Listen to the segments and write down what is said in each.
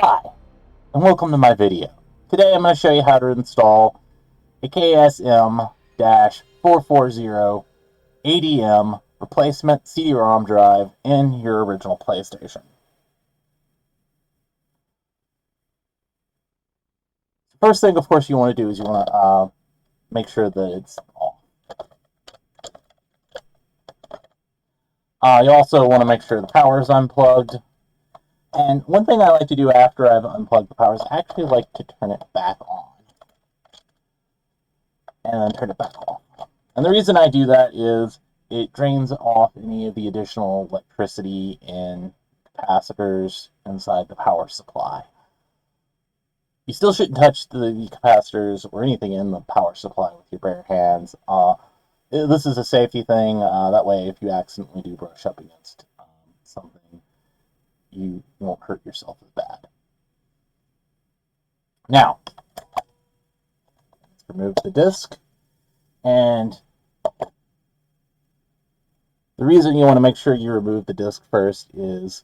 Hi, and welcome to my video. Today I'm going to show you how to install a KSM-440ADM replacement CD-ROM drive in your original PlayStation. First thing, of course, you want to do is you want to make sure that it's off. You also want to make sure the power is unplugged. And one thing I like to do after I've unplugged the power is I actually like to turn it back on. And then turn it back off. And the reason I do that is it drains off any of the additional electricity and capacitors inside the power supply. You still shouldn't touch the capacitors or anything in the power supply with your bare hands. This is a safety thing. That way, if you accidentally do brush up against something, you won't hurt yourself as bad. Now, let's remove the disc. And the reason you want to make sure you remove the disc first is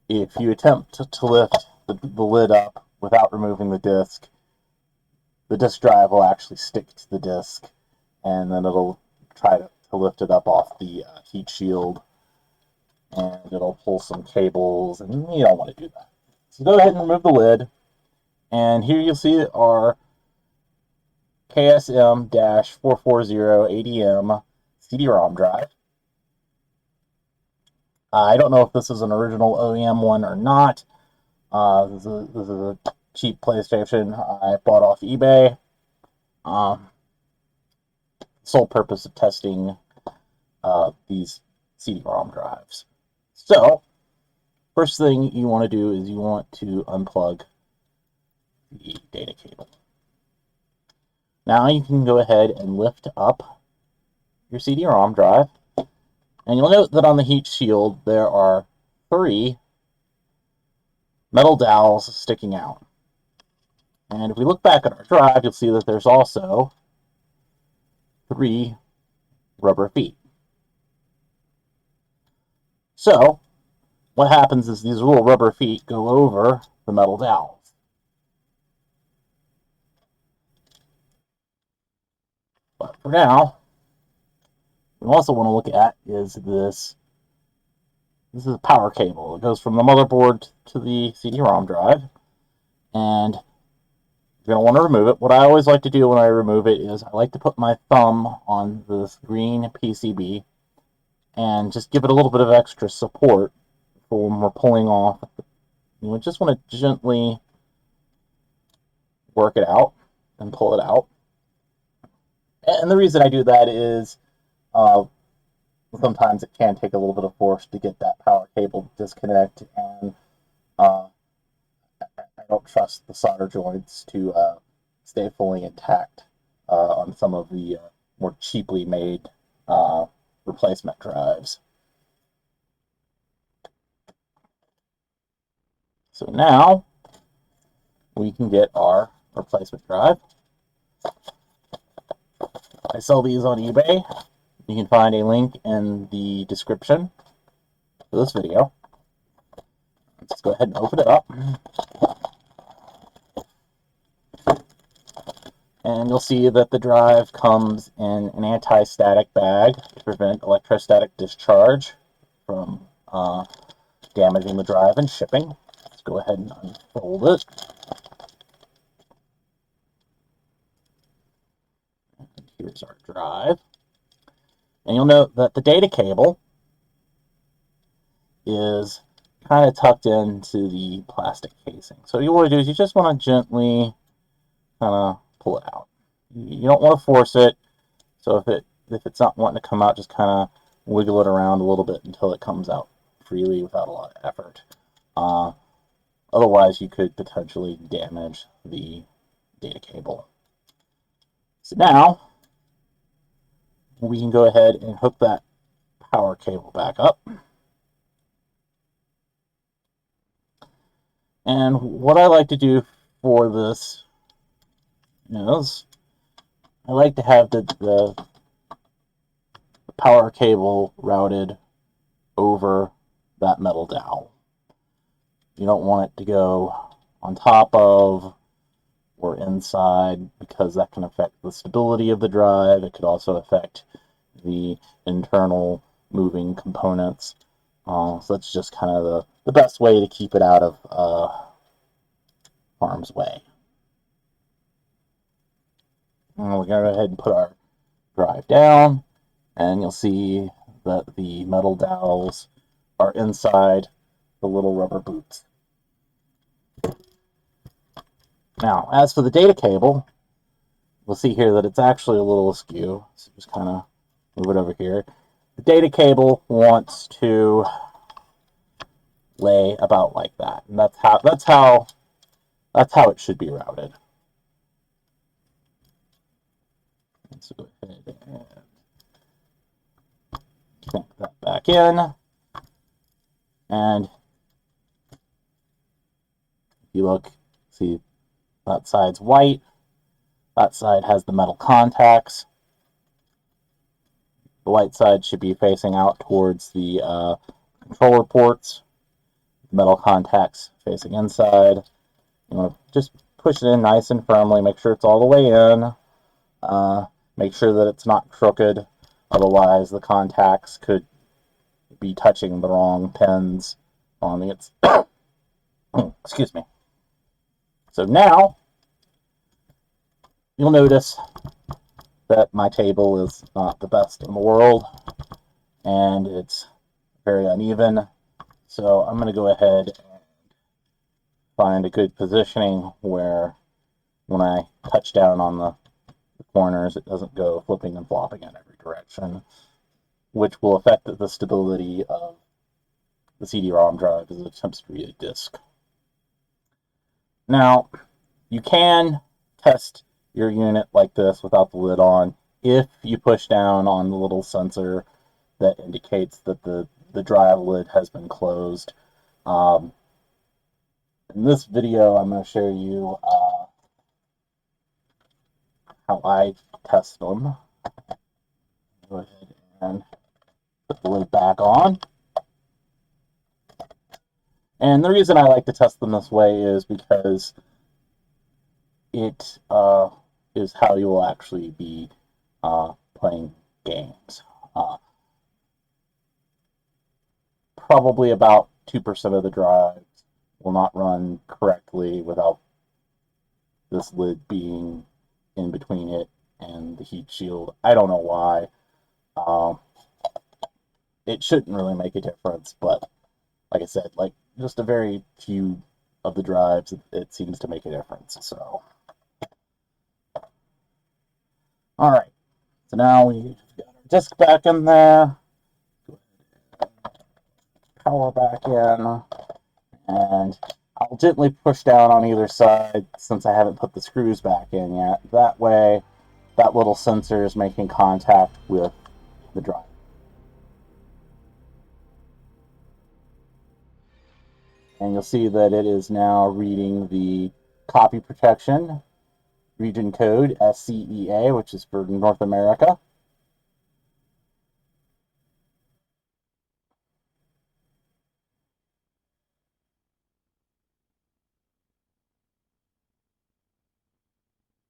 if you attempt to lift the lid up without removing the disc drive will actually stick to the disc, and then it'll try to lift it up off the heat shield, and it'll pull some cables, and you don't want to do that. So go ahead and remove the lid, and here you'll see our KSM-440ADM CD-ROM drive. I don't know if this is an original OEM one or not. This is a cheap PlayStation I bought off eBay. Sole purpose of testing these CD-ROM drives. So, first thing you want to do is you want to unplug the data cable. Now you can go ahead and lift up your CD-ROM drive. And you'll note that on the heat shield there are 3 metal dowels sticking out. And if we look back at our drive, you'll see that there's also 3 rubber feet. So, what happens is these little rubber feet go over the metal dowels. But for now, we also want to look at is this. This is a power cable. It goes from the motherboard to the CD-ROM drive, and you're going to want to remove it. What I always like to do when I remove it is I like to put my thumb on this green PCB and just give it a little bit of extra support for when we're pulling off. You just want to gently work it out and pull it out. And the reason I do that is sometimes it can take a little bit of force to get that power cable to disconnect, and I don't trust the solder joints to stay fully intact on some of the more cheaply made replacement drives. So now we can get our replacement drive. I sell these on eBay. You can find a link in the description for this video. Let's go ahead and open it up. And you'll see that the drive comes in an anti-static bag to prevent electrostatic discharge from damaging the drive and shipping. Let's go ahead and unfold it. And here's our drive. And you'll note that the data cable is kind of tucked into the plastic casing. So what you want to do is you just want to gently kind of pull it out. You don't want to force it. So if it's not wanting to come out, just kind of wiggle it around a little bit until it comes out freely without a lot of effort. Otherwise, you could potentially damage the data cable. So now we can go ahead and hook that power cable back up. And what I like to do for this is I like to have the power cable routed over that metal dowel. You don't want it to go on top of or inside, because that can affect the stability of the drive. It could also affect the internal moving components. So that's just kind of the best way to keep it out of harm's way. And we're going to go ahead and put our drive down, and you'll see that the metal dowels are inside the little rubber boots. Now, as for the data cable, we'll see here that it's actually a little askew, so just kind of move it over here. The data cable wants to lay about like that, and that's how it should be routed. So go ahead and connect that back in, and if you look, see that side's white. That side has the metal contacts. The white side should be facing out towards the controller ports. The metal contacts facing inside. You want to just push it in nice and firmly. Make sure it's all the way in. Make sure that it's not crooked. Otherwise, the contacts could be touching the wrong pins on its. Excuse me. So now, you'll notice that my table is not the best in the world, and it's very uneven. So I'm going to go ahead and find a good positioning where when I touch down on the corners, it doesn't go flipping and flopping in every direction, which will affect the stability of the CD-ROM drive as it attempts to read a disk. Now, you can test your unit like this without the lid on if you push down on the little sensor that indicates that the drive lid has been closed. In this video, I'm going to show you how I test them. Go ahead and put the lid back on. And the reason I like to test them this way is because it is how you will actually be playing games. Probably about 2% of the drives will not run correctly without this lid being in between it and the heat shield. I don't know why. It shouldn't really make a difference, but like I said, like just a very few of the drives, it seems to make a difference. So, all right. So now we've got our disk back in there. Go ahead and power back in, and I'll gently push down on either side since I haven't put the screws back in yet. That way, that little sensor is making contact with the drive. And you'll see that it is now reading the copy protection region code SCEA, which is for North America.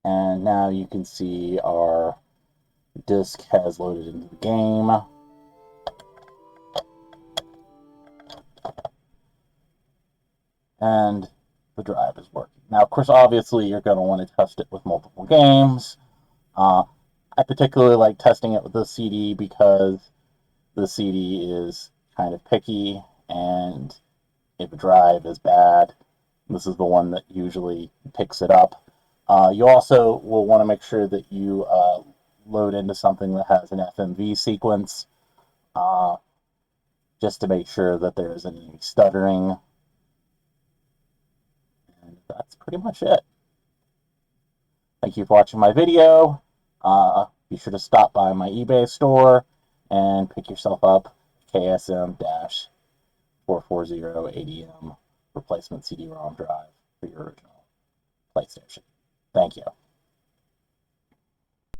And now you can see our disk has loaded into the game. And the drive is working. Now, of course, obviously, you're going to want to test it with multiple games. I particularly like testing it with the CD because the CD is kind of picky, and if a drive is bad, this is the one that usually picks it up. You also will want to make sure that you load into something that has an FMV sequence, just to make sure that there isn't any stuttering. And that's pretty much it. Thank you for watching my video. Be sure to stop by my eBay store and pick yourself up KSM-440ADM replacement CD-ROM drive for your original PlayStation. Thank you.